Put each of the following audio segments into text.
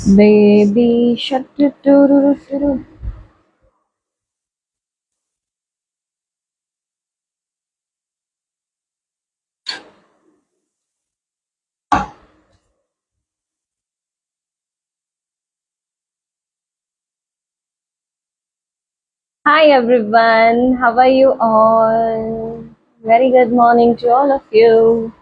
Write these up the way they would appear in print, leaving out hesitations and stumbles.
Baby shark doo doo doo doo doo. Hi everyone, how are you all? Very good morning to all of you.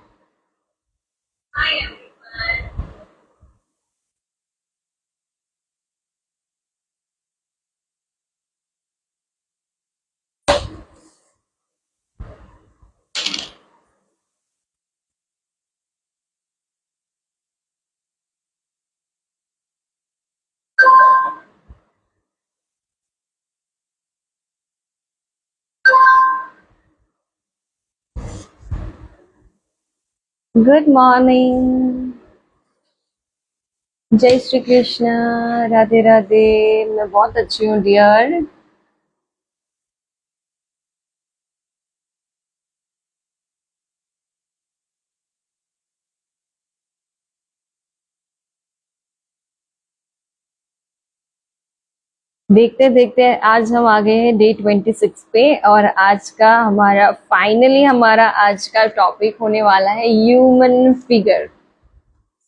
Good morning. जय श्री कृष्ण, राधे राधे। मैं बहुत अच्छी हूँ dear. देखते देखते आज हम आ गए हैं डे 26 पे, और आज का हमारा आज का टॉपिक होने वाला है ह्यूमन फिगर।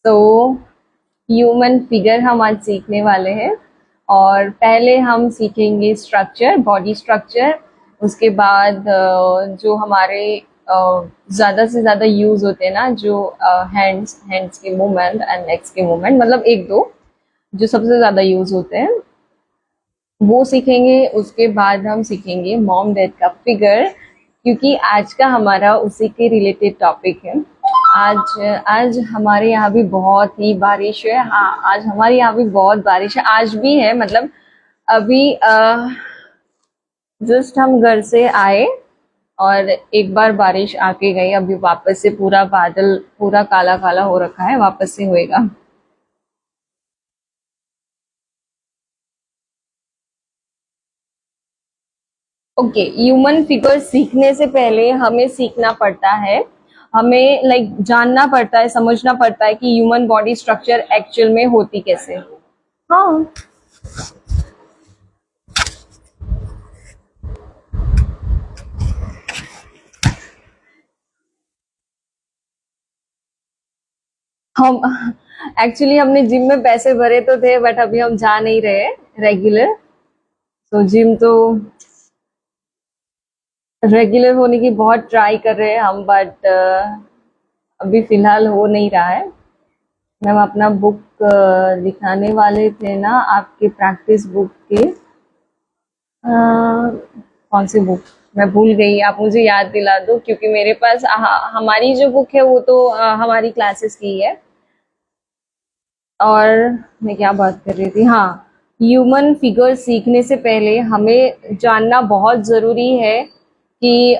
तो ह्यूमन फिगर हम आज सीखने वाले हैं। और पहले हम सीखेंगे स्ट्रक्चर, बॉडी स्ट्रक्चर। उसके बाद जो हमारे ज़्यादा से ज़्यादा यूज़ होते हैं ना, जो हैंड्स हैंड्स के मूवमेंट एंड लेग्स के मूवमेंट, मतलब एक दो जो सबसे ज़्यादा यूज़ होते हैं वो सीखेंगे। उसके बाद हम सीखेंगे मॉम डैड का फिगर, क्योंकि आज का हमारा उसी के रिलेटेड टॉपिक है। आज आज हमारे यहाँ भी बहुत ही बारिश है। हाँ, आज हमारे यहाँ भी बहुत बारिश है, आज भी है। मतलब अभी जस्ट हम घर से आए और एक बार बारिश आके गई, अभी वापस से पूरा बादल पूरा काला काला हो रखा है, वापस से होएगा। ओके, ह्यूमन फिगर सीखने से पहले हमें सीखना पड़ता है, हमें जानना पड़ता है, समझना पड़ता है कि ह्यूमन बॉडी स्ट्रक्चर एक्चुअल में होती कैसे। हाँ, हम एक्चुअली हमने जिम में पैसे भरे तो थे, बट अभी हम जा नहीं रहे रेगुलर। तो जिम तो रेगुलर होने की बहुत ट्राई कर रहे हैं हम, बट अभी फिलहाल हो नहीं रहा है। मैम अपना बुक दिखाने वाले थे ना, आपके प्रैक्टिस बुक के कौन सी बुक, मैं भूल गई, आप मुझे याद दिला दो, क्योंकि मेरे पास हमारी जो बुक है वो तो हमारी क्लासेस की है। और मैं क्या बात कर रही थी, हाँ, ह्यूमन फिगर सीखने से पहले हमें जानना बहुत ज़रूरी है कि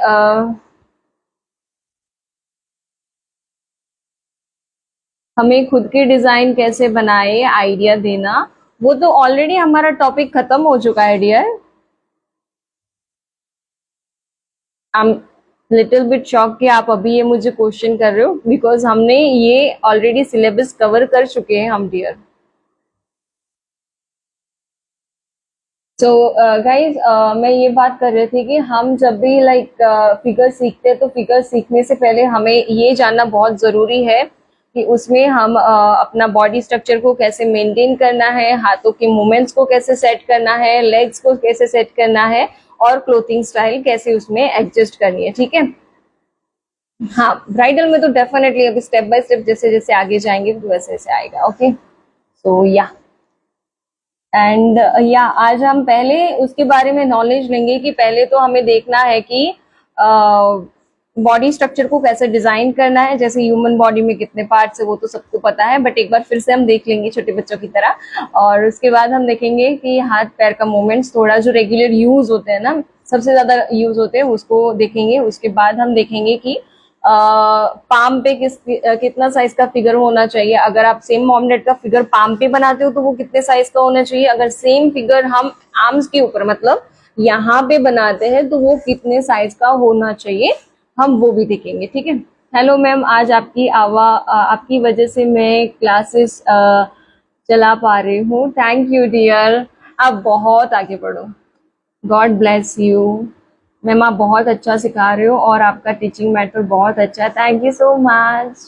हमें खुद की डिज़ाइन कैसे बनाए, आइडिया देना। वो तो ऑलरेडी हमारा टॉपिक खत्म हो चुका है dear. I am little bit shock कि आप अभी ये मुझे क्वेश्चन कर रहे हो, बिकॉज हमने ये ऑलरेडी सिलेबस कवर कर चुके हैं हम डियर। सो गाइज, मैं ये बात कर रही थी कि हम जब भी फिगर सीखते हैं, तो फिगर सीखने से पहले हमें ये जानना बहुत ज़रूरी है कि उसमें हम अपना बॉडी स्ट्रक्चर को कैसे मेंटेन करना है, हाथों के मूवमेंट्स को कैसे सेट करना है, लेग्स को कैसे सेट करना है, और क्लोथिंग स्टाइल कैसे उसमें एडजस्ट करनी है। ठीक है। हाँ, ब्राइडल में तो डेफिनेटली अभी स्टेप बाय स्टेप जैसे जैसे आगे जाएंगे तो वैसे वैसे आएगा। ओके, सो या एंड या आज हम पहले उसके बारे में नॉलेज लेंगे कि पहले तो हमें देखना है कि बॉडी स्ट्रक्चर को कैसे डिजाइन करना है। जैसे ह्यूमन बॉडी में कितने पार्ट्स है वो तो सबको पता है, बट एक बार फिर से हम देख लेंगे छोटे बच्चों की तरह। और उसके बाद हम देखेंगे कि हाथ पैर का मूवमेंट्स, थोड़ा जो रेगुलर यूज होते हैं ना, सबसे ज्यादा यूज होते हैं, उसको देखेंगे। उसके बाद हम देखेंगे कि पाम पे कितना साइज का फिगर होना चाहिए। अगर आप सेम मॉमलेट का फिगर पाम पे बनाते हो तो वो कितने साइज का होना चाहिए। अगर सेम फिगर हम आर्म्स के ऊपर, मतलब यहाँ पे बनाते हैं, तो वो कितने साइज का होना चाहिए, हम वो भी देखेंगे। ठीक है। हेलो मैम, आज आपकी वजह से मैं क्लासेस चला पा रही हूँ। थैंक यू डियर, आप बहुत आगे बढ़ो। God bless you. मैम आप बहुत अच्छा सिखा रहे हो और आपका टीचिंग मेथड बहुत अच्छा है। Thank you so much.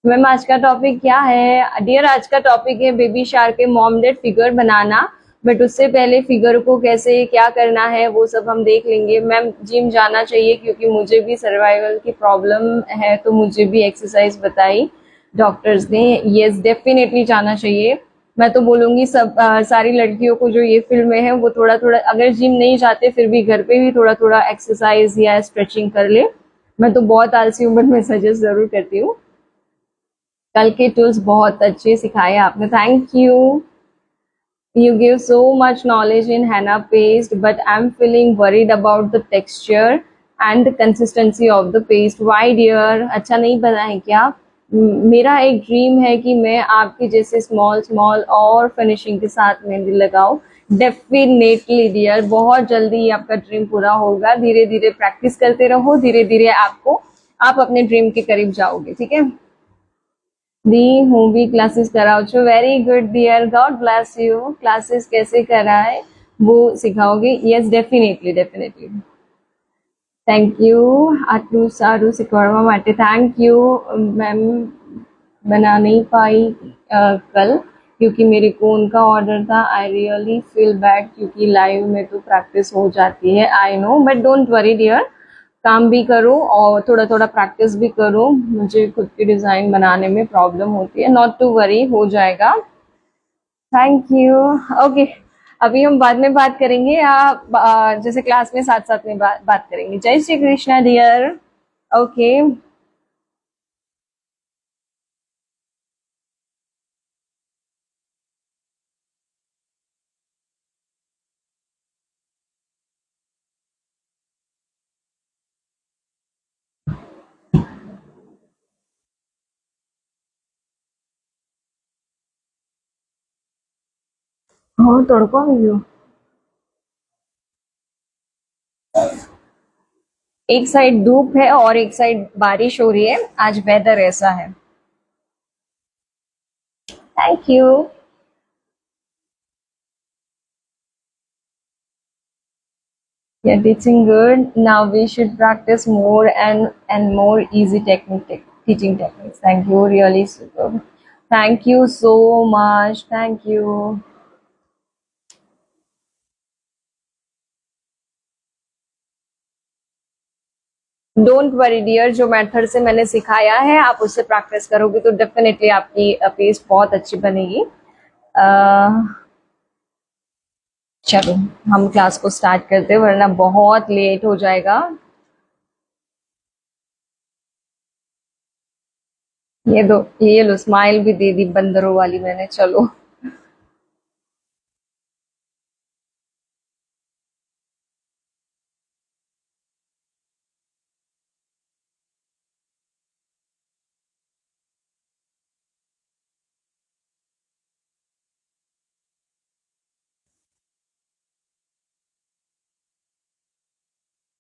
Ma'am आज का टॉपिक क्या है डियर? आज का टॉपिक है बेबी शार्क के mom dad figure banana. But उससे पहले फिगर को कैसे क्या करना है वो सब हम देख लेंगे। मैम जिम जाना चाहिए क्योंकि मुझे भी सर्वाइवल की प्रॉब्लम है, तो मुझे भी एक्सरसाइज बताई डॉक्टर्स ने। यस डेफिनेटली जाना चाहिए। मैं तो बोलूंगी सब सारी लड़कियों को जो ये फील्ड में है वो थोड़ा थोड़ा, अगर जिम नहीं जाते फिर भी घर पे भी थोड़ा थोड़ा एक्सरसाइज या स्ट्रेचिंग कर ले। मैं तो बहुत आलसी हूँ बट मैं सजेस्ट जरूर करती हूँ। कल के टूल्स बहुत अच्छे सिखाए आपने, thank you. You give so much knowledge in henna paste, but I'm feeling worried about the texture and the consistency of the paste. Why dear? अच्छा नहीं बना है क्या? मेरा एक ड्रीम है कि मैं आपके जैसे स्मॉल स्मॉल और फिनिशिंग के साथ मेहंदी लगाऊं। डेफिनेटली डियर, बहुत जल्दी ही आपका ड्रीम पूरा होगा। धीरे धीरे प्रैक्टिस करते रहो, धीरे धीरे आप अपने ड्रीम के करीब जाओगे, ठीक है? दी हूँ भी क्लासेस कराओ छो। Very good dear, god bless you. Classes कैसे कराए वो सिखाओगे? Yes definitely definitely. Thank you આટલું સારું શીખવાડવા માટે થેન્ક यू मैम। बना नहीं पाई कल क्योंकि मेरे को उनका ऑर्डर था। आई रियली फील बैड क्योंकि लाइव में तो प्रैक्टिस हो जाती है, I know, but don't worry dear. काम भी करो और थोड़ा थोड़ा प्रैक्टिस भी करो। मुझे खुद की डिजाइन बनाने में प्रॉब्लम होती है, नॉट टू वरी, हो जाएगा। Thank you. ओके, अभी हम बाद में बात करेंगे या जैसे क्लास में साथ साथ में बात करेंगे। जय श्री कृष्णा डियर। ओके हाँ तड़का भी। एक साइड धूप है और एक साइड बारिश हो रही है, आज वेदर ऐसा है। Thank you. You're teaching good. Now we should practice more and more easy teaching techniques. Thank you, really superb. Thank you so much. Thank you. Don't worry dear, जो मेथड से मैंने सिखाया है आप उससे प्रैक्टिस करोगे तो डेफिनेटली आपकी पेस्ट बहुत अच्छी बनेगी। चलो हम क्लास को स्टार्ट करते हैं वरना बहुत लेट हो जाएगा। ये लो स्माइल भी दे दी बंदरों वाली मैंने। चलो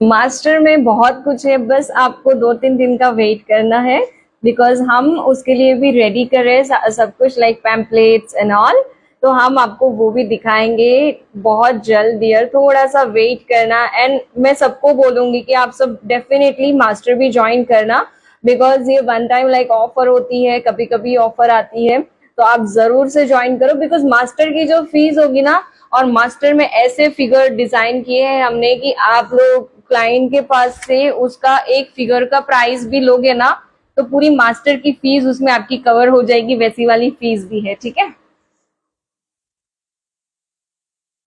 मास्टर में बहुत कुछ है, बस आपको 2-3 दिन का वेट करना है बिकॉज हम उसके लिए भी रेडी कर रहे हैं सब कुछ, लाइक पैम्पलेट्स एंड ऑल। तो हम आपको वो भी दिखाएंगे बहुत जल्द डियर, थोड़ा सा वेट करना। एंड मैं सबको बोलूंगी कि आप सब डेफिनेटली मास्टर भी ज्वाइन करना बिकॉज ये वन टाइम लाइक ऑफर होती है, कभी कभी ऑफर आती है, तो आप जरूर से ज्वाइन करो बिकॉज मास्टर की जो फीस होगी ना, और मास्टर में ऐसे फिगर डिजाइन किए हैं हमने कि आप लोग क्लाइंट के पास से उसका एक फिगर का प्राइस भी लोगे ना तो पूरी मास्टर की फीस उसमें आपकी कवर हो जाएगी, वैसी वाली फीस भी है, ठीक है?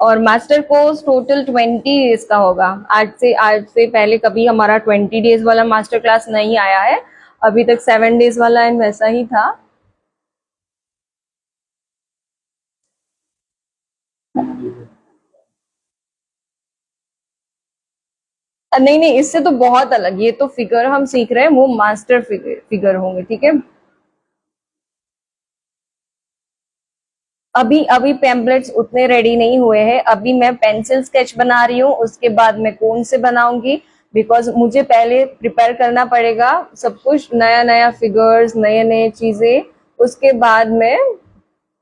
और मास्टर कोर्स टोटल 20 डेज का होगा। आज से पहले कभी हमारा 20 डेज वाला मास्टर क्लास नहीं आया है, अभी तक 7 डेज वाला एंड वैसा ही था। नहीं नहीं, इससे तो बहुत अलग, ये तो फिगर हम सीख रहे हैं वो मास्टर फिगर होंगे, ठीक है? अभी अभी पैम्पलेट्स उतने रेडी नहीं हुए हैं, अभी मैं पेंसिल स्केच बना रही हूँ, उसके बाद मैं कौन से बनाऊंगी बिकॉज मुझे पहले प्रिपेयर करना पड़ेगा सब कुछ, नया नया फिगर्स, नए नए चीजें, उसके बाद में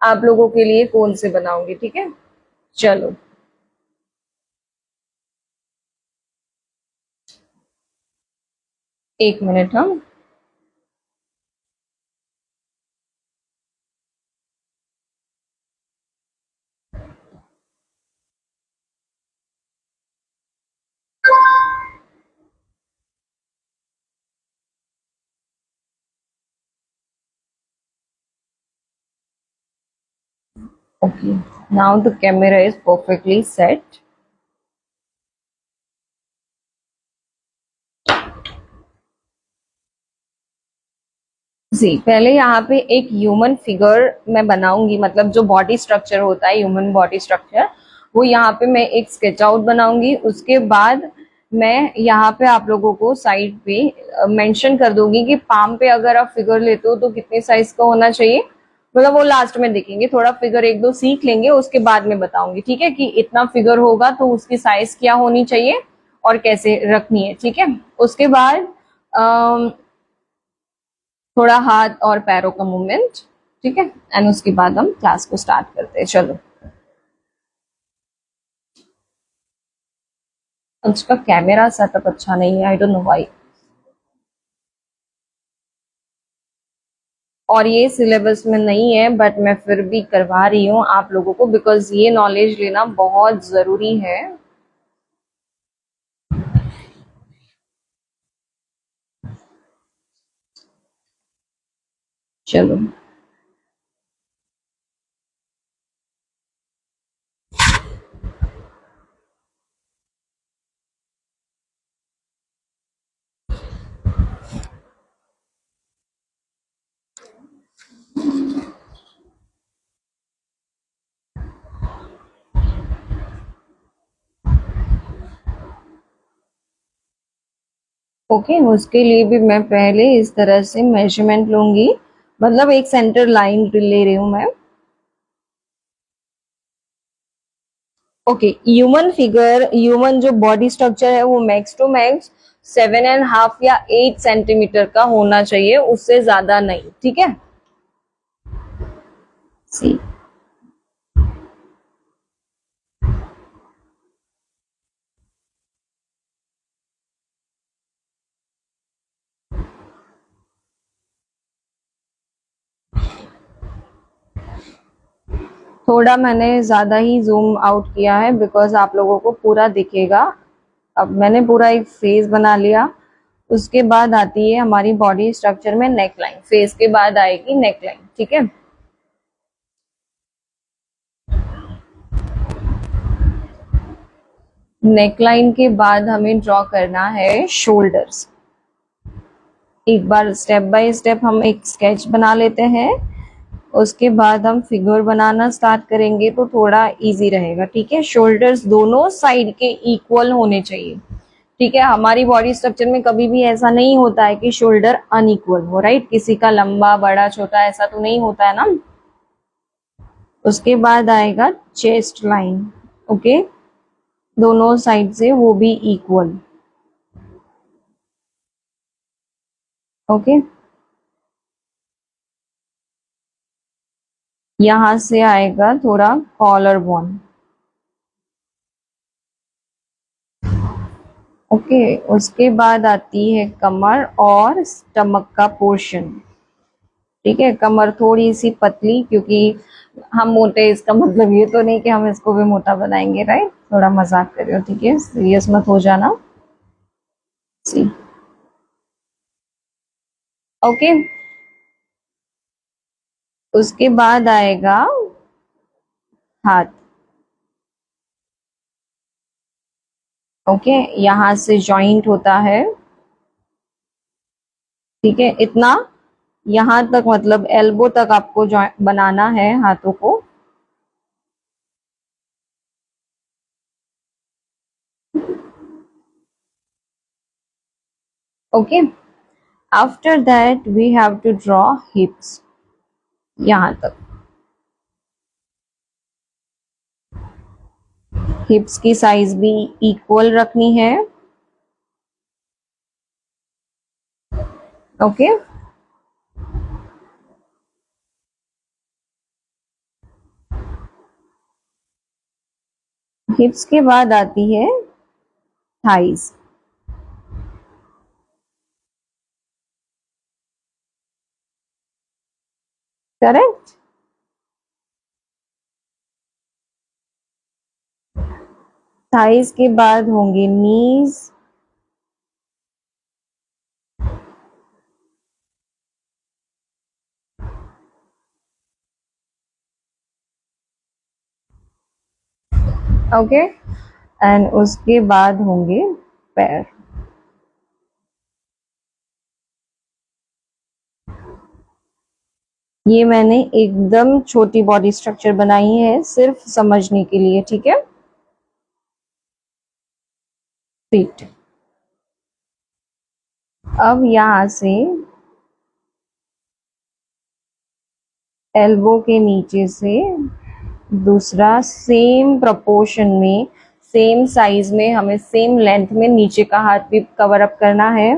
आप लोगों के लिए कौन से बनाऊंगी, ठीक है। चलो, एक मिनट हम। Okay, now the camera is perfectly set. जी, पहले यहाँ पे एक ह्यूमन फिगर मैं बनाऊंगी, मतलब जो बॉडी स्ट्रक्चर होता है, ह्यूमन बॉडी स्ट्रक्चर, वो यहाँ पे मैं एक स्केच आउट बनाऊंगी। उसके बाद मैं यहाँ पे आप लोगों को साइड पे मेंशन कर दूंगी कि पाम पे अगर आप फिगर लेते हो तो कितने साइज का होना चाहिए। मतलब वो लास्ट में देखेंगे, थोड़ा फिगर एक दो सीख लेंगे, उसके बाद में बताऊंगी, ठीक है, कि इतना फिगर होगा तो उसकी साइज क्या होनी चाहिए और कैसे रखनी है, ठीक है। उसके बाद थोड़ा हाथ और पैरों का मूवमेंट, ठीक है। एंड उसके बाद हम क्लास को स्टार्ट करते हैं। चलो, आज का कैमरा सेटअप अच्छा नहीं है, आई डोंट नो व्हाई। और ये सिलेबस में नहीं है, बट मैं फिर भी करवा रही हूँ आप लोगों को, बिकॉज ये नॉलेज लेना बहुत जरूरी है। चलो, ओके, उसके लिए भी मैं पहले इस तरह से मेजरमेंट लूंगी, मतलब एक सेंटर लाइन ले रही हूं मैं। ओके, ह्यूमन फिगर, ह्यूमन जो बॉडी स्ट्रक्चर है वो मैक्स टू मैक्स 7.5 या 8 सेंटीमीटर का होना चाहिए, उससे ज्यादा नहीं, ठीक है। सी, थोड़ा मैंने ज्यादा ही जूम आउट किया है बिकॉज आप लोगों को पूरा दिखेगा। अब मैंने पूरा एक फेस बना लिया। उसके बाद आती है हमारी बॉडी स्ट्रक्चर में नेक लाइन, फेस के बाद आएगी नेक लाइन, ठीक है। नेक लाइन के बाद हमें ड्रॉ करना है शोल्डर्स। एक बार स्टेप बाय स्टेप हम एक स्केच बना लेते हैं, उसके बाद हम फिगर बनाना स्टार्ट करेंगे तो थोड़ा इजी रहेगा, ठीक है। शोल्डर्स दोनों साइड के इक्वल होने चाहिए, ठीक है। हमारी बॉडी स्ट्रक्चर में कभी भी ऐसा नहीं होता है कि शोल्डर अनइक्वल हो, राइट, किसी का लंबा बड़ा छोटा ऐसा तो नहीं होता है ना। उसके बाद आएगा चेस्ट लाइन, ओके, दोनों साइड से वो भी इक्वल, ओके। यहां से आएगा थोड़ा कॉलर बोन, ओके। उसके बाद आती है कमर और स्टमक का पोर्शन, ठीक है। कमर थोड़ी सी पतली, क्योंकि हम मोटे, इसका मतलब ये तो नहीं कि हम इसको भी मोटा बनाएंगे, राइट, थोड़ा मजाक कर रहे हो, ठीक है, सीरियस मत हो जाना। सी, ओके। उसके बाद आएगा हाथ, ओके। यहाँ से जॉइंट होता है, ठीक है, इतना, यहाँ तक, मतलब एल्बो तक आपको जॉइंट बनाना है हाथों को, okay. After that we have to draw hips, यहाँ तक। हिप्स की साइज भी इक्वल रखनी है, ओके। हिप्स के बाद आती है थाइज। करेक्ट। थाइज के बाद होंगे नीज, ओके, एंड उसके बाद होंगे पैर। ये मैंने एकदम छोटी बॉडी स्ट्रक्चर बनाई है सिर्फ समझने के लिए, ठीक है। फीट। अब यहां से एल्बो के नीचे से दूसरा सेम प्रोपोर्शन में, सेम साइज में, हमें सेम लेंथ में नीचे का हाथ भी कवर अप करना है।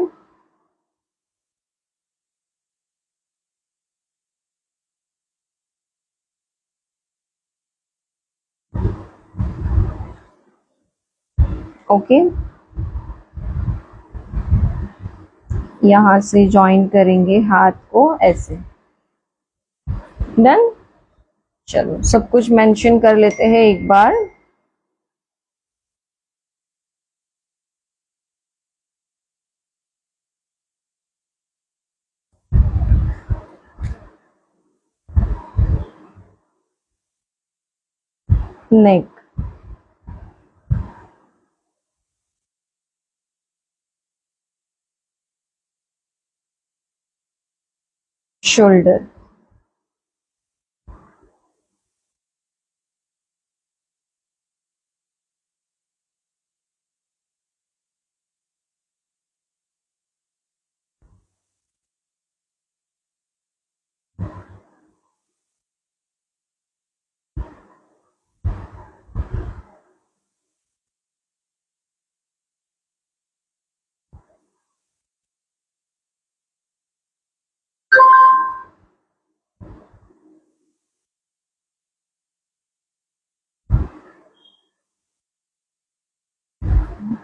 ओके, यहां से जॉइन करेंगे हाथ को ऐसे। डन। चलो सब कुछ मेंशन कर लेते हैं एक बार। नेक, शोल्डर,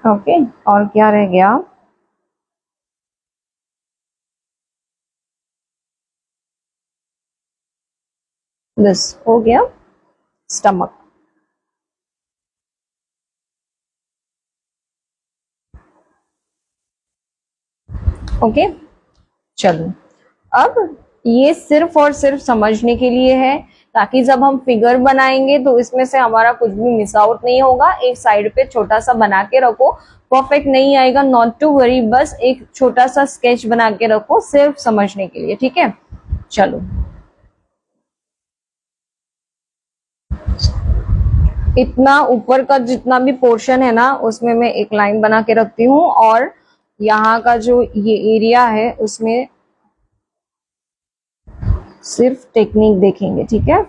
ओके। और क्या रह गया? दिस हो गया स्टमक। ओके, चलो अब ये सिर्फ और सिर्फ समझने के लिए है, ताकि जब हम फिगर बनाएंगे तो इसमें से हमारा कुछ भी मिस आउट नहीं होगा। एक साइड पे छोटा सा बना के रखो, परफेक्ट नहीं आएगा नॉट टू वरी, बस एक छोटा सा स्केच बना के रखो सिर्फ समझने के लिए, ठीक है। चलो इतना ऊपर का जितना भी पोर्शन है ना, उसमें मैं एक लाइन बना के रखती हूँ, और यहाँ का जो ये एरिया है उसमें सिर्फ टेक्निक देखेंगे, ठीक है।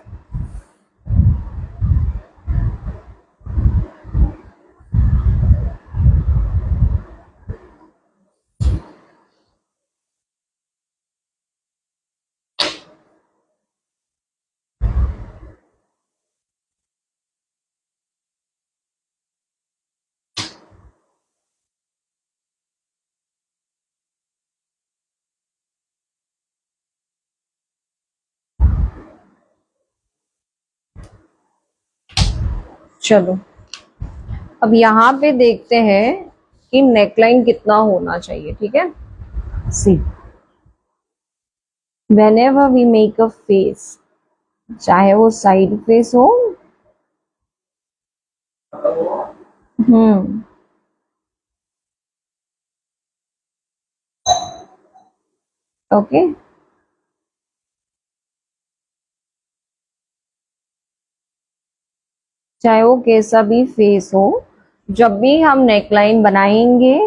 चलो अब यहाँ पे देखते हैं कि नेकलाइन कितना होना चाहिए, ठीक है। सी, whenever we make a face, चाहे वो साइड फेस हो, ओके, चाहे वो कैसा भी फेस हो, जब भी हम नेकलाइन बनाएंगे,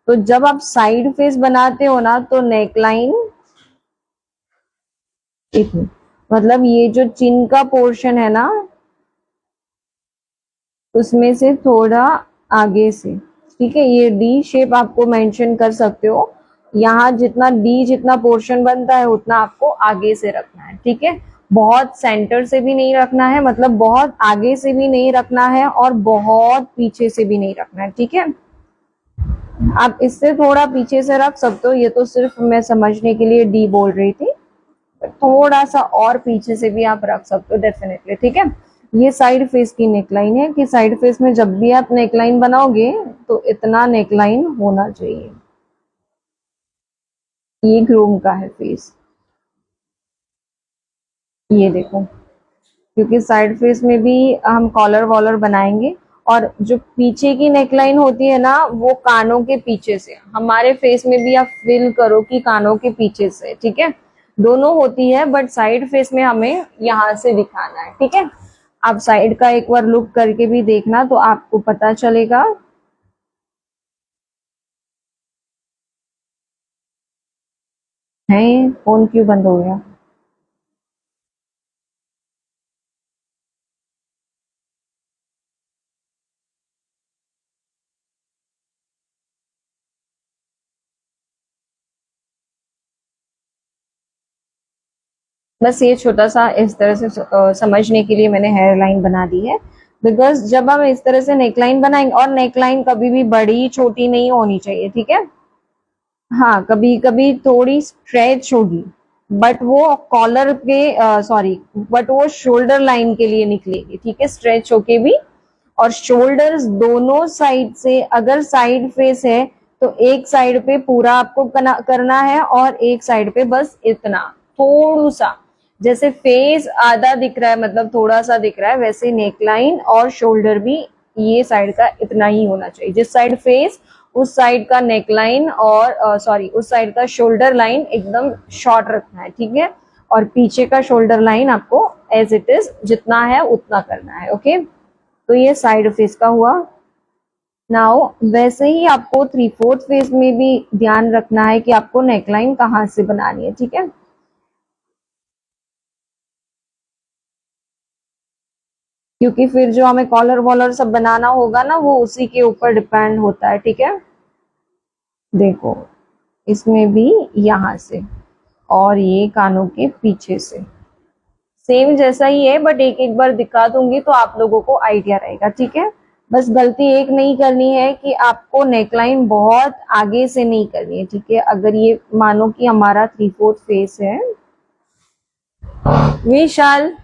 तो जब आप साइड फेस बनाते हो ना, तो नेकलाइन इतनी, मतलब ये जो चिन का पोर्शन है ना, उसमें से थोड़ा आगे से, ठीक है। ये डी शेप आपको मेंशन कर सकते हो, यहाँ जितना डी जितना पोर्शन बनता है उतना आपको आगे से रखना है, ठीक है। बहुत सेंटर से भी नहीं रखना है, मतलब बहुत आगे से भी नहीं रखना है और बहुत पीछे से भी नहीं रखना है, ठीक है। आप इससे थोड़ा पीछे से रख सकते हो, ये तो सिर्फ मैं समझने के लिए डी बोल रही थी, थोड़ा सा और पीछे से भी आप रख सकते हो डेफिनेटली, ठीक है। ये साइड फेस की नेकलाइन है कि साइड फेस में जब भी आप नेकलाइन बनाओगे तो इतना नेकलाइन होना चाहिए। ये ग्रूम का है फेस, ये देखो, क्योंकि साइड फेस में भी हम कॉलर वॉलर बनाएंगे, और जो पीछे की नेकलाइन होती है ना वो कानों के पीछे से, हमारे फेस में भी आप फील करो कि कानों के पीछे से, ठीक है। दोनों होती है बट साइड फेस में हमें यहाँ से दिखाना है, ठीक है। आप साइड का एक बार लुक करके भी देखना तो आपको पता चलेगा। है, फोन क्यों बंद हो गया? बस ये छोटा सा इस तरह से समझने के लिए मैंने हेयर लाइन बना दी है, बिकॉज जब हम इस तरह से नेकलाइन बनाएंगे, और नेकलाइन कभी भी बड़ी छोटी नहीं होनी चाहिए, ठीक है। हाँ, कभी कभी थोड़ी स्ट्रेच होगी, बट वो कॉलर के सॉरी, बट वो शोल्डर लाइन के लिए निकलेगी, ठीक है, स्ट्रेच होके भी। और शोल्डर्स दोनों साइड से, अगर साइड फेस है तो एक साइड पे पूरा आपको करना है और एक साइड पे बस इतना थोड़ा सा, जैसे फेस आधा दिख रहा है मतलब थोड़ा सा दिख रहा है, वैसे नेकलाइन और शोल्डर भी ये साइड का इतना ही होना चाहिए। जिस साइड फेस उस साइड का नेकलाइन और सॉरी उस साइड का शोल्डर लाइन एकदम शॉर्ट रखना है, ठीक है। और पीछे का शोल्डर लाइन आपको एज इट इज जितना है उतना करना है, ओके। तो ये साइड फेस का हुआ। नाउ वैसे ही आपको 3/4 फेस में भी ध्यान रखना है कि आपको नेकलाइन कहाँ से बनानी है, ठीक है। क्योंकि फिर जो हमें कॉलर वॉलर सब बनाना होगा ना वो उसी के ऊपर डिपेंड होता है, ठीक है। देखो, इसमें भी यहाँ से, और ये कानों के पीछे से सेम जैसा ही है, बट एक एक बार दिखा दूंगी तो आप लोगों को आइडिया रहेगा, ठीक है। बस गलती एक नहीं करनी है कि आपको नेकलाइन बहुत आगे से नहीं करनी है, ठीक है। अगर ये मानो कि हमारा 3/4 फेस है, विशाल,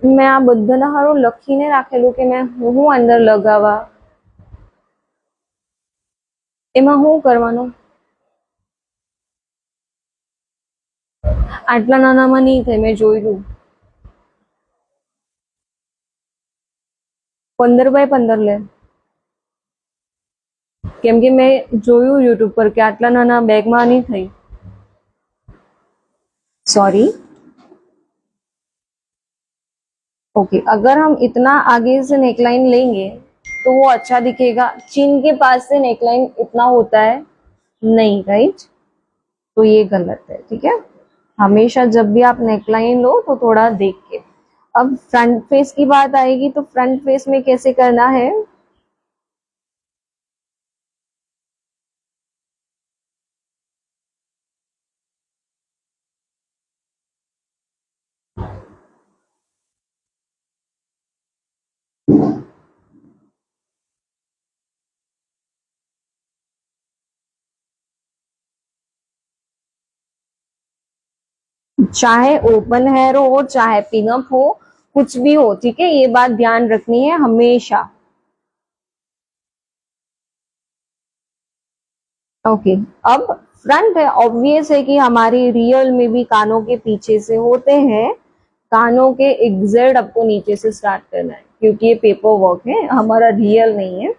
मैं આ બધાના હારું લખીને રાખેલું કે મેં હું અંદર લગાવા, એમાં હું કરવાનું? આટલા નાનામાં નહીં થાય, મેં જોયું 15x15 લે, કેમ કે મેં જોયું યુટ્યુબ પર કે આટલા નાના બેગમાં નહીં થઈ। सॉरी, ओके, अगर हम इतना आगे से नेकलाइन लेंगे तो वो अच्छा दिखेगा। चिन के पास से नेकलाइन इतना होता है नहीं, राइट, तो ये गलत है, ठीक है। हमेशा जब भी आप नेकलाइन लो तो थोड़ा देख के। अब फ्रंट फेस की बात आएगी तो फ्रंट फेस में कैसे करना है? चाहे ओपन हेयर हो चाहे पिनअप हो, कुछ भी हो, ठीक है, ये बात ध्यान रखनी है हमेशा। ओके, अब फ्रंट है, ऑब्वियस है कि हमारी रियल में भी कानों के पीछे से होते हैं। कानों के एग्जैक्ट आपको नीचे से स्टार्ट करना है, क्योंकि ये पेपर वर्क है, हमारा रियल नहीं है।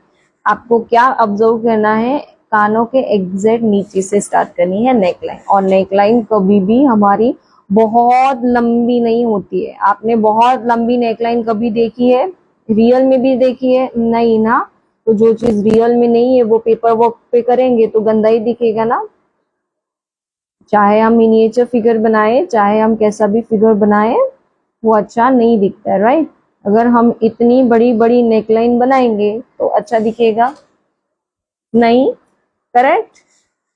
आपको क्या ऑब्जर्व करना है? कानों के एग्जैक्ट नीचे से स्टार्ट करनी है नेकलाइन, और नेकलाइन कभी भी हमारी बहुत लंबी नहीं होती है। आपने बहुत लंबी नेकलाइन कभी देखी है? रियल में भी देखी है? नहीं ना। तो जो चीज रियल में नहीं है वो पेपर वर्क पे करेंगे तो गंदा ही दिखेगा ना। चाहे हम मिनिएचर फिगर बनाए, चाहे हम कैसा भी फिगर बनाए, वो अच्छा नहीं दिखता है, राइट। अगर हम इतनी बड़ी बड़ी नेकलाइन बनाएंगे तो अच्छा दिखेगा नहीं, करेक्ट।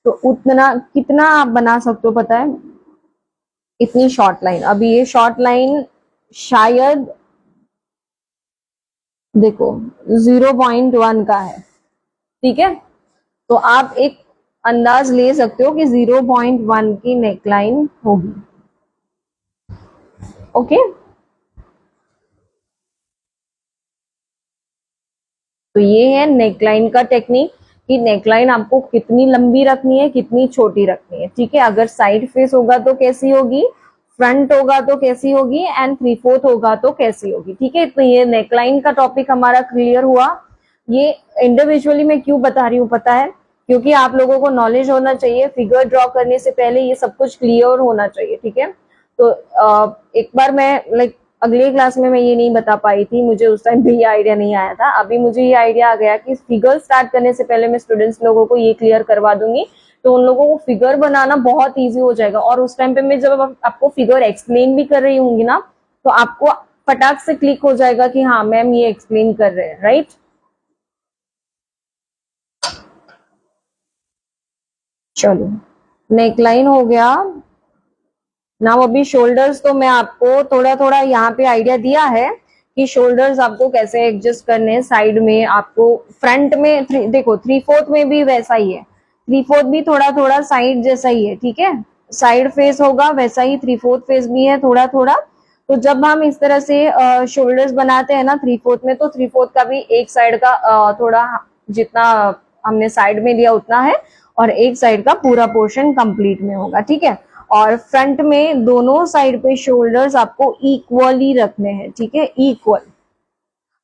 तो उतना कितना आप बना सकते हो पता है, इतनी शॉर्ट लाइन। अभी ये शॉर्ट लाइन शायद देखो 0.1 का है, ठीक है। तो आप एक अंदाज ले सकते हो कि 0.1 की नेकलाइन होगी। ओके, तो ये है नेकलाइन का टेक्निक कि नेकलाइन आपको कितनी लंबी रखनी है, कितनी छोटी रखनी है, ठीक है। अगर साइड फेस होगा तो कैसी होगी, फ्रंट होगा तो कैसी होगी, एंड 3/4 होगा तो कैसी होगी, ठीक है। तो ये नेकलाइन का टॉपिक हमारा क्लियर हुआ। ये इंडिविजुअली मैं क्यों बता रही हूँ पता है, क्योंकि आप लोगों को नॉलेज होना चाहिए, फिगर ड्रॉ करने से पहले ये सब कुछ क्लियर होना चाहिए, ठीक है। तो एक बार मैं अगले क्लास में मैं ये नहीं बता पाई थी, मुझे उस टाइम भी ये आइडिया नहीं आया था। अभी मुझे ये आइडिया आ गया कि फिगर स्टार्ट करने से पहले मैं स्टूडेंट्स लोगों को ये क्लियर करवा दूंगी, तो उन लोगों को फिगर बनाना बहुत इजी हो जाएगा। और उस टाइम पे मैं जब आपको फिगर एक्सप्लेन भी कर रही होंगी ना, तो आपको फटाक से क्लिक हो जाएगा कि हाँ मैम ये एक्सप्लेन कर रहे हैं, राइट। चलो, नेकलाइन हो गया ना। अभी शोल्डर्स तो मैं आपको थोड़ा थोड़ा यहाँ पे आइडिया दिया है कि शोल्डर्स आपको कैसे एडजस्ट करने हैं। साइड में आपको फ्रंट में देखो 3/4 में भी वैसा ही है, 3/4 भी थोड़ा थोड़ा साइड जैसा ही है, ठीक है। साइड फेस होगा वैसा ही 3/4 फेस भी है थोड़ा थोड़ा। तो जब हम इस तरह से शोल्डर्स बनाते हैं ना 3/4 में, तो 3/4 का भी एक साइड का थोड़ा जितना हमने साइड में लिया उतना है, और एक साइड का पूरा पोर्शन कंप्लीट में होगा, ठीक है। और फ्रंट में दोनों साइड पे शोल्डर्स आपको इक्वली रखने हैं, ठीक है, इक्वल।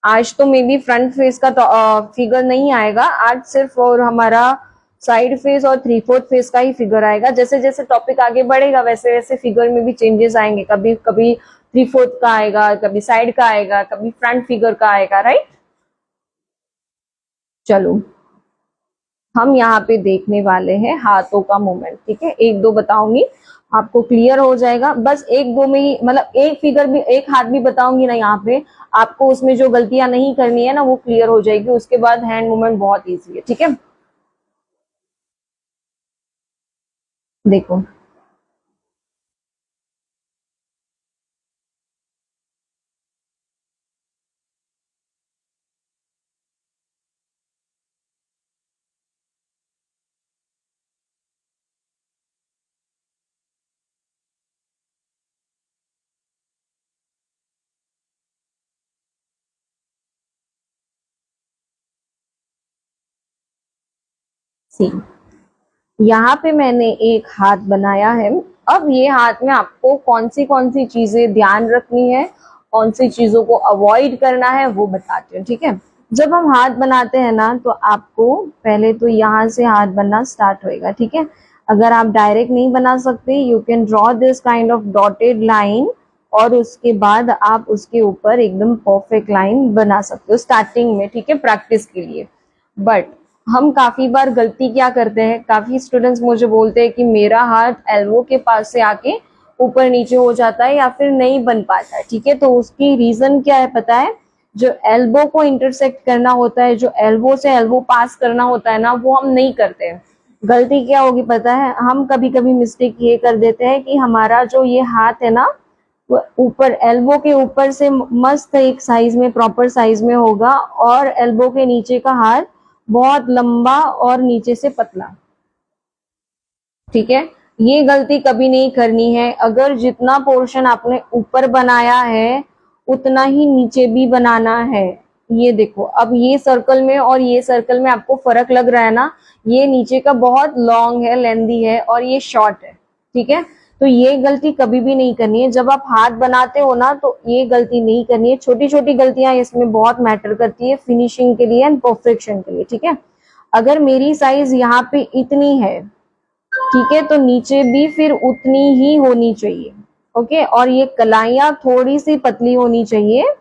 आज तो मे बी फ्रंट फेस का फिगर नहीं आएगा, आज सिर्फ और हमारा साइड फेस और 3/4 फेस का ही फिगर आएगा। जैसे जैसे टॉपिक आगे बढ़ेगा वैसे वैसे फिगर में भी चेंजेस आएंगे, कभी कभी 3/4 का आएगा, कभी साइड का आएगा, कभी फ्रंट फिगर का आएगा, राइट। चलो, हम यहाँ पे देखने वाले हैं हाथों का मूवमेंट, ठीक है। एक दो बताऊंगी, आपको क्लियर हो जाएगा। बस एक दो में ही, मतलब एक फिगर भी, एक हाथ भी बताऊंगी ना यहाँ पे, आपको उसमें जो गलतियां नहीं करनी है ना वो क्लियर हो जाएगी। उसके बाद हैंड मूवमेंट बहुत ईजी है, ठीक है। देखो, सी यहाँ पे मैंने एक हाथ बनाया है। अब ये हाथ में आपको कौन सी चीजें ध्यान रखनी है, कौन सी चीजों को अवॉइड करना है वो बताती हूँ, ठीक है। जब हम हाथ बनाते हैं ना, तो आपको पहले तो यहाँ से हाथ बनना स्टार्ट होएगा, ठीक है। अगर आप डायरेक्ट नहीं बना सकते, you can draw this kind of dotted line, और उसके बाद आप उसके ऊपर एकदम परफेक्ट लाइन बना सकते हो स्टार्टिंग में, ठीक है, प्रैक्टिस के लिए। बट हम काफी बार गलती क्या करते हैं, काफी स्टूडेंट्स मुझे बोलते हैं कि मेरा हाथ एल्बो के पास से आके ऊपर नीचे हो जाता है या फिर नहीं बन पाता है, ठीक है। तो उसकी रीजन क्या है पता है, जो एल्बो को इंटरसेक्ट करना होता है, जो एल्बो से एल्बो पास करना होता है ना, वो हम नहीं करते हैं। गलती क्या होगी पता है, हम कभी कभी मिस्टेक ये कर देते हैं कि हमारा जो ये हाथ है ना, वो ऊपर एल्बो के ऊपर से मस्त एक साइज में, प्रॉपर साइज में होगा, और एल्बो के नीचे का हाथ बहुत लंबा और नीचे से पतला, ठीक है। ये गलती कभी नहीं करनी है। अगर जितना पोर्शन आपने ऊपर बनाया है उतना ही नीचे भी बनाना है। ये देखो, अब ये सर्कल में और ये सर्कल में आपको फर्क लग रहा है ना, ये नीचे का बहुत लॉन्ग है, लेंदी है, और ये शॉर्ट है, ठीक है। तो ये गलती कभी भी नहीं करनी है। जब आप हाथ बनाते हो ना, तो ये गलती नहीं करनी है। छोटी छोटी गलतियां इसमें बहुत मैटर करती है फिनिशिंग के लिए एंड परफेक्शन के लिए, ठीक है। अगर मेरी साइज यहाँ पे इतनी है, ठीक है, तो नीचे भी फिर उतनी ही होनी चाहिए, ओके। और ये कलाइयां थोड़ी सी पतली होनी चाहिए,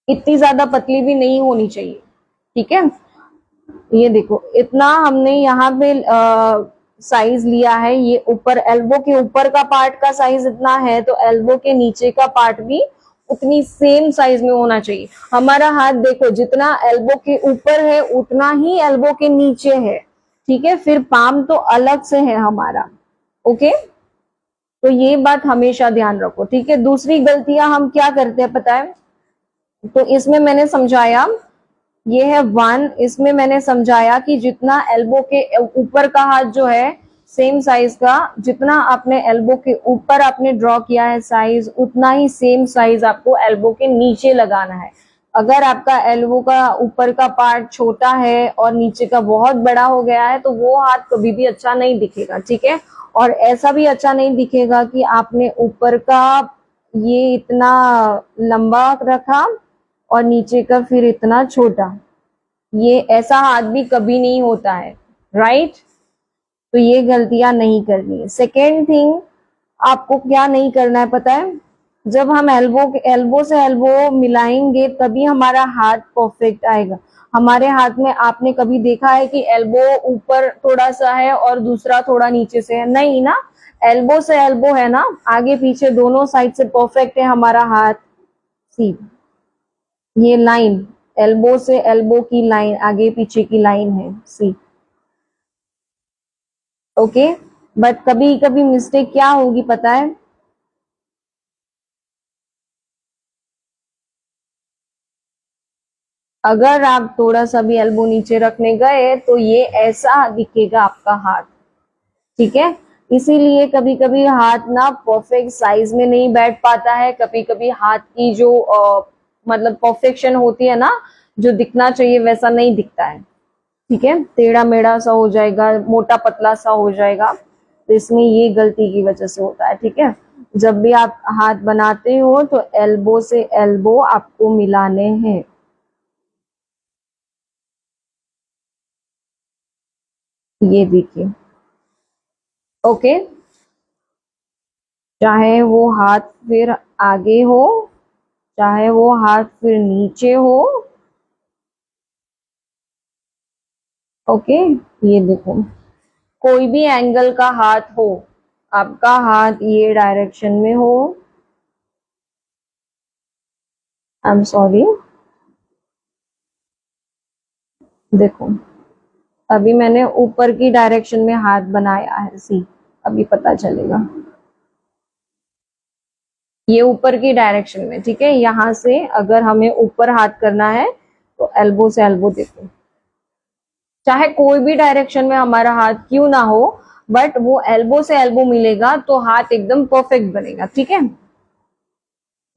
इतनी ज्यादा पतली भी नहीं होनी चाहिए, ठीक है। ये देखो, इतना हमने यहाँ पे साइज लिया है। ये ऊपर एल्बो के ऊपर का पार्ट का साइज इतना है, तो एल्बो के नीचे का पार्ट भी उतनी सेम साइज में होना चाहिए। हमारा हाथ देखो, जितना एल्बो के ऊपर है उतना ही एल्बो के नीचे है, ठीक है, फिर पाम तो अलग से है हमारा। ओके, तो ये बात हमेशा ध्यान रखो, ठीक है। दूसरी गलतियां हम क्या करते हैं पता है, तो इसमें मैंने समझाया, ये है 1, इसमें मैंने समझाया कि जितना एल्बो के ऊपर का हाथ जो है सेम साइज का, जितना आपने एल्बो के ऊपर आपने ड्रॉ किया है साइज, उतना ही सेम साइज आपको एल्बो के नीचे लगाना है। अगर आपका एल्बो का ऊपर का पार्ट छोटा है और नीचे का बहुत बड़ा हो गया है तो वो हाथ कभी भी अच्छा नहीं दिखेगा, ठीक है। और ऐसा भी अच्छा नहीं दिखेगा कि आपने ऊपर का ये इतना लंबा रखा और नीचे का फिर इतना छोटा, ये ऐसा हाथ भी कभी नहीं होता है, राइट। तो ये गलतियां नहीं करनी है। सेकेंड थिंग, आपको क्या नहीं करना है पता है, जब हम एल्बो से एल्बो मिलाएंगे तभी हमारा हाथ परफेक्ट आएगा। हमारे हाथ में आपने कभी देखा है कि एल्बो ऊपर थोड़ा सा है और दूसरा थोड़ा नीचे से है? नहीं ना, एल्बो से एल्बो है ना, आगे पीछे दोनों साइड से परफेक्ट है हमारा हाथ। सी, ये लाइन एल्बो से एल्बो की लाइन, आगे पीछे की लाइन है, सी। ओके, बट कभी कभी मिस्टेक क्या होगी पता है, अगर आप थोड़ा सा भी एल्बो नीचे रखने गए तो ये ऐसा दिखेगा आपका हाथ, ठीक है। इसीलिए कभी कभी हाथ ना परफेक्ट साइज में नहीं बैठ पाता है, कभी कभी हाथ की जो मतलब परफेक्शन होती है ना, जो दिखना चाहिए वैसा नहीं दिखता है, ठीक है, टेढ़ा मेढ़ा सा हो जाएगा, मोटा पतला सा हो जाएगा। तो इसमें ये गलती की वजह से होता है, ठीक है। जब भी आप हाथ बनाते हो तो एल्बो से एल्बो आपको मिलाने हैं। ये देखिए, ओके, चाहे वो हाथ फिर आगे हो, चाहे वो हाथ फिर नीचे हो, ओके। ये देखो, कोई भी एंगल का हाथ हो, आपका हाथ ये डायरेक्शन में हो, आई एम सॉरी, देखो अभी मैंने ऊपर की डायरेक्शन में हाथ बनाया है, सी, अभी पता चलेगा, ये ऊपर की डायरेक्शन में, ठीक है। यहां से अगर हमें ऊपर हाथ करना है तो एल्बो से एल्बो देखो, चाहे कोई भी डायरेक्शन में हमारा हाथ क्यों ना हो, बट वो एल्बो से एल्बो मिलेगा तो हाथ एकदम परफेक्ट बनेगा, ठीक है।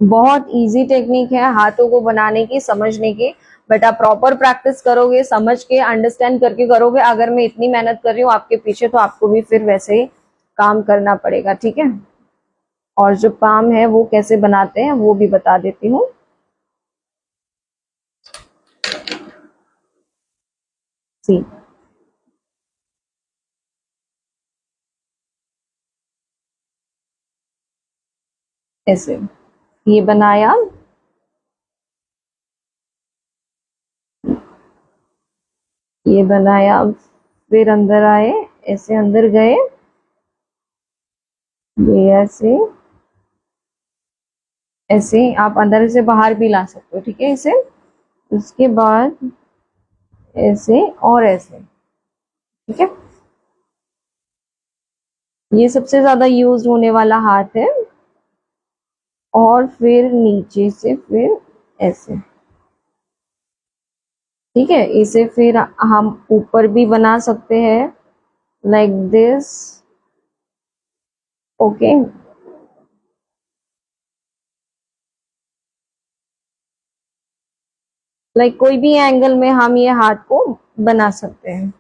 बहुत इजी टेक्निक है हाथों को बनाने की, समझने की, बट आप प्रॉपर प्रैक्टिस करोगे, समझ के अंडरस्टैंड करके करोगे। अगर मैं इतनी मेहनत कर रही हूँ आपके पीछे तो आपको भी फिर वैसे ही काम करना पड़ेगा, ठीक है। और जो पाम है वो कैसे बनाते हैं वो भी बता देती हूँ। सी, ऐसे ये बनाया, ये बनाया, फिर अंदर आए, ऐसे अंदर गए, ये ऐसे, ऐसे आप अंदर से बाहर भी ला सकते हो, ठीक है, इसे। उसके बाद ऐसे और ऐसे, ठीक है। ये सबसे ज्यादा यूज होने वाला हाथ है। और फिर नीचे से फिर ऐसे, ठीक है। इसे फिर हम ऊपर भी बना सकते हैं, लाइक दिस, ओके। लाइक कोई भी एंगल में हम ये हाथ को बना सकते हैं,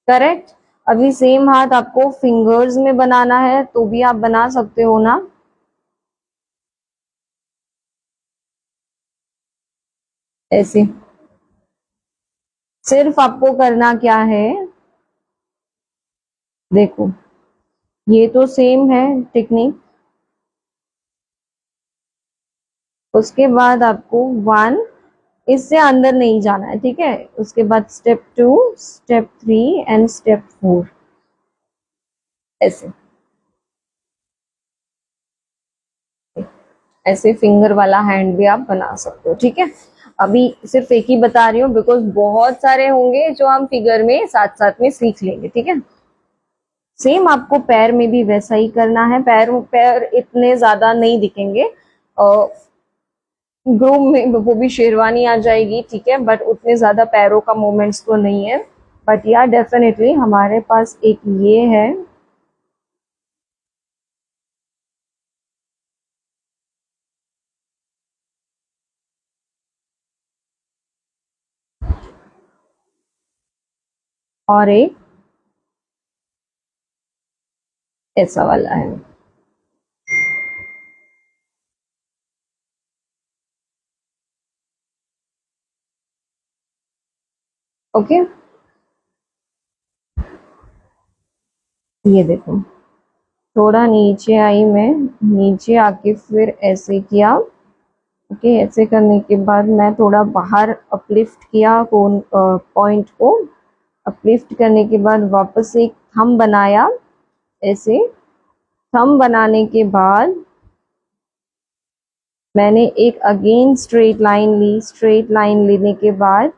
करेक्ट। अभी सेम हाथ आपको फिंगर्स में बनाना है तो भी आप बना सकते हो ना, ऐसे। सिर्फ आपको करना क्या है, देखो ये तो सेम है टेक्निक। उसके बाद आपको 1, इससे अंदर नहीं जाना है, ठीक है। उसके बाद स्टेप 2, स्टेप 3 एंड स्टेप 4, ऐसे, ऐसे फिंगर वाला हैंड भी आप बना सकते हो, ठीक है। अभी सिर्फ एक ही बता रही हूँ बिकॉज बहुत सारे होंगे जो हम फिगर में साथ साथ में सीख लेंगे, ठीक है। सेम आपको पैर में भी वैसा ही करना है। पैर पैर इतने ज्यादा नहीं दिखेंगे, ग्रूम में वो भी शेरवानी आ जाएगी, ठीक है, बट उतने ज्यादा पैरों का मूवमेंट्स तो नहीं है। बट या डेफिनेटली हमारे पास एक ये है। और एक ऐसा वाला है। ओके, ये देखो, थोड़ा नीचे आई मैं, नीचे आके फिर ऐसे किया। ओके, ऐसे करने के बाद मैं थोड़ा बाहर अपलिफ्ट किया कोन पॉइंट को। अपलिफ्ट करने के बाद वापस एक थंब बनाया ऐसे। थंब बनाने के बाद मैंने एक अगेन स्ट्रेट लाइन ली। स्ट्रेट लाइन लेने के बाद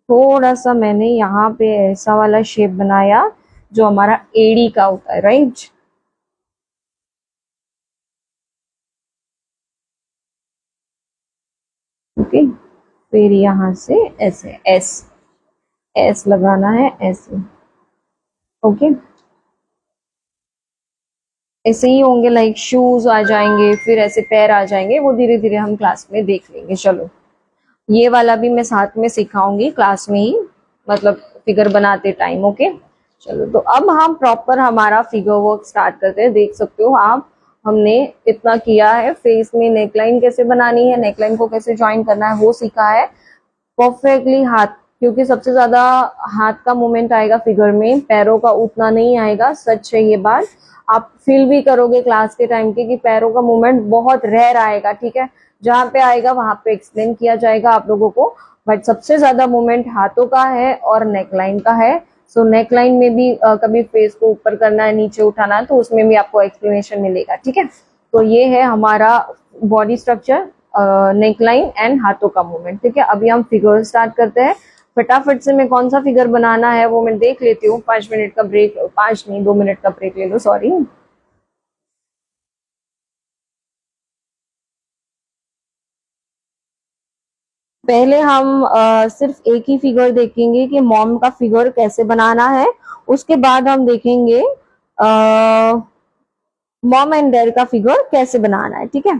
थोड़ा सा मैंने यहाँ पे ऐसा वाला शेप बनाया जो हमारा एड़ी का होता है, राइट। ओके, फिर यहाँ से ऐसे एस एस लगाना है ऐसे। ओके, ऐसे ही होंगे, लाइक शूज आ जाएंगे, फिर ऐसे पैर आ जाएंगे, वो धीरे धीरे हम क्लास में देख लेंगे। चलो, ये वाला भी मैं साथ में सिखाऊंगी क्लास में ही, मतलब फिगर बनाते टाइम। ओके, चलो, तो अब हम प्रॉपर हमारा फिगर वर्क स्टार्ट करते हैं। देख सकते हो आप, हमने इतना किया है। फेस में नेकलाइन कैसे बनानी है, नेकलाइन को कैसे ज्वाइन करना है वो सीखा है परफेक्टली। हाथ, क्योंकि सबसे ज्यादा हाथ का मूवमेंट आएगा फिगर में, पैरों का उतना नहीं आएगा। सच है ये बात, आप फील भी करोगे क्लास के टाइम के कि पैरों का मूवमेंट बहुत रेयर आएगा, ठीक है। जहां पे आएगा वहां पे एक्सप्लेन किया जाएगा आप लोगों को। बट सबसे ज्यादा मूवमेंट हाथों का है और नेकलाइन का है। सो नेकलाइन में भी कभी फेस को ऊपर करना है, नीचे उठाना है, तो उसमें भी आपको एक्सप्लेनेशन मिलेगा, ठीक है। तो ये है हमारा बॉडी स्ट्रक्चर, नेकलाइन एंड हाथों का मूवमेंट, ठीक है। अभी हम फिगर स्टार्ट करते हैं। फटाफट से मैं कौन सा फिगर बनाना है वो मैं देख लेती हूँ। 5 मिनट का ब्रेक, 5 नहीं 2 मिनट का ब्रेक ले लो, सॉरी। पहले हम सिर्फ एक ही फिगर देखेंगे कि मॉम का फिगर कैसे बनाना है। उसके बाद हम देखेंगे मॉम एंड डैड का फिगर कैसे बनाना है, ठीक है।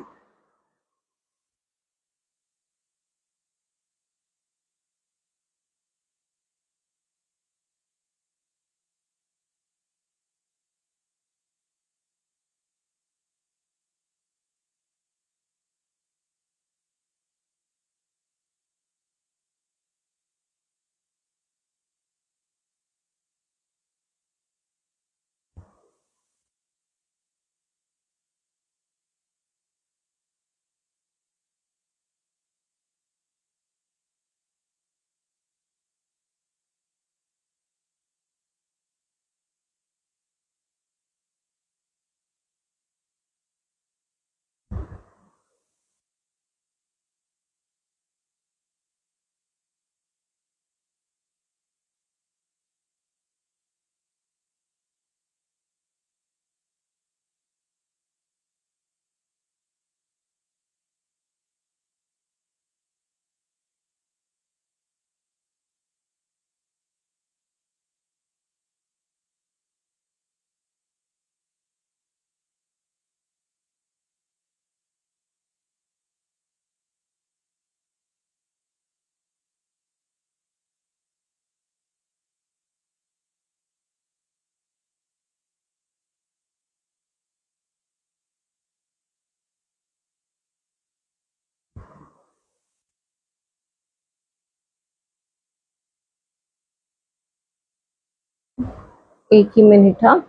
एक ही मिनट, हाँ।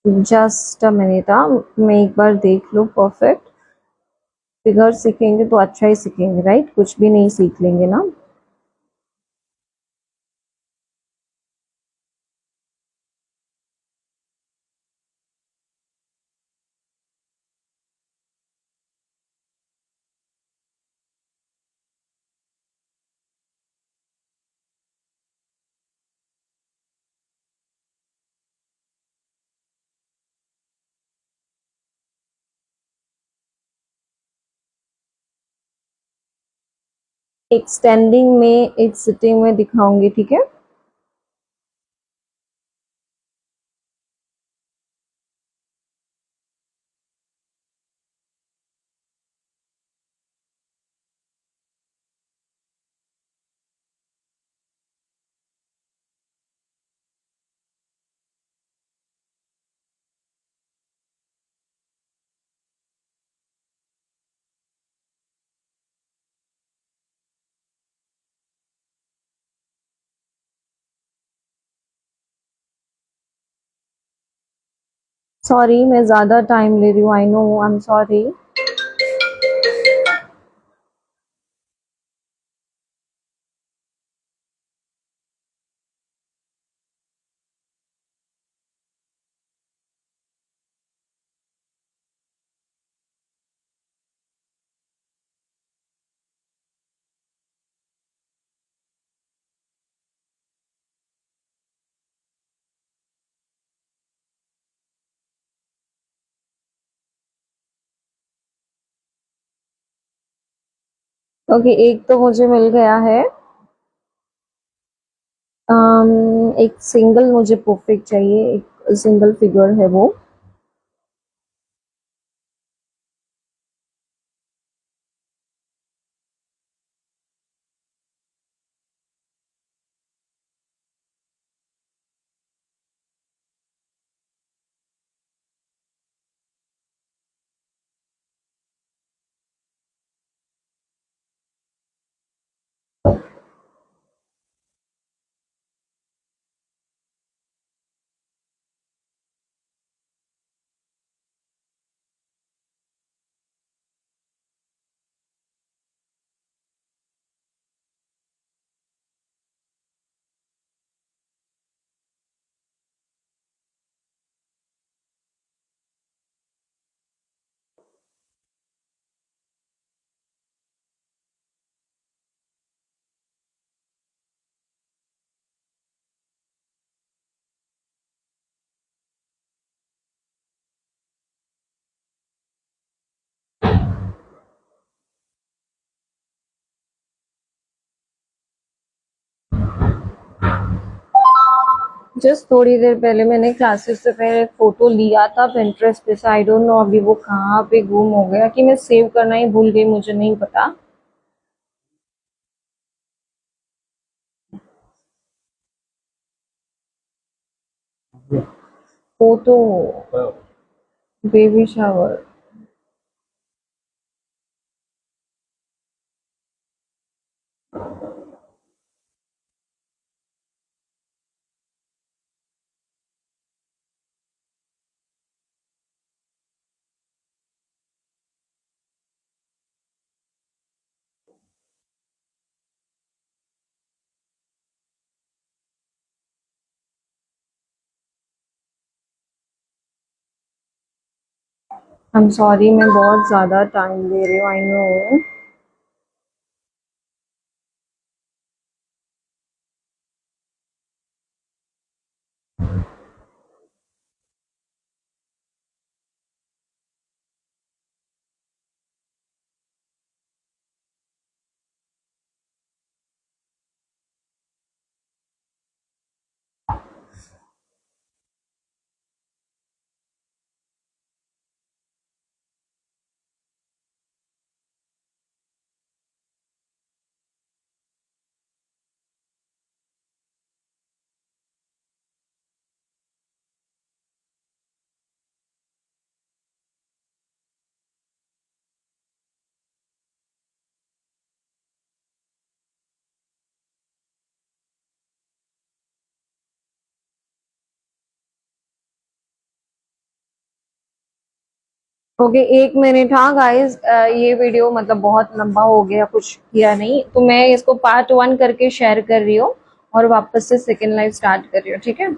जस्ट अ मिनट, मैं एक बार देख लूँ। परफेक्ट फिगर सीखेंगे तो अच्छा ही सीखेंगे, राइट? कुछ भी नहीं सीख लेंगे ना। एक स्टैंडिंग में, एक सिटिंग में दिखाऊंगी, ठीक है? सॉरी, मैं ज़्यादा टाइम ले रही हूँ, I know, I am sorry. Okay, एक तो मुझे मिल गया है। एक सिंगल मुझे परफेक्ट चाहिए, एक सिंगल फिगर है वो। जस्ट थोड़ी देर पहले मैंने क्लासेस से पहले एक फोटो लिया था पिंटरेस्ट पे से। आई डोंट नो अभी वो कहाँ पे गुम हो गया, कि मैं सेव करना ही भूल गई, मुझे नहीं पता। Photo, baby shower. I am sorry, मैं बहुत ज्यादा टाइम ले रही हूँ, आई नो। Okay, 1 minute. हाँ गाइस, ये वीडियो मतलब बहुत लंबा हो गया, कुछ किया नहीं, तो मैं इसको पार्ट 1 करके शेयर कर रही हूँ और वापस से सेकेंड लाइव स्टार्ट कर रही हूँ, ठीक है।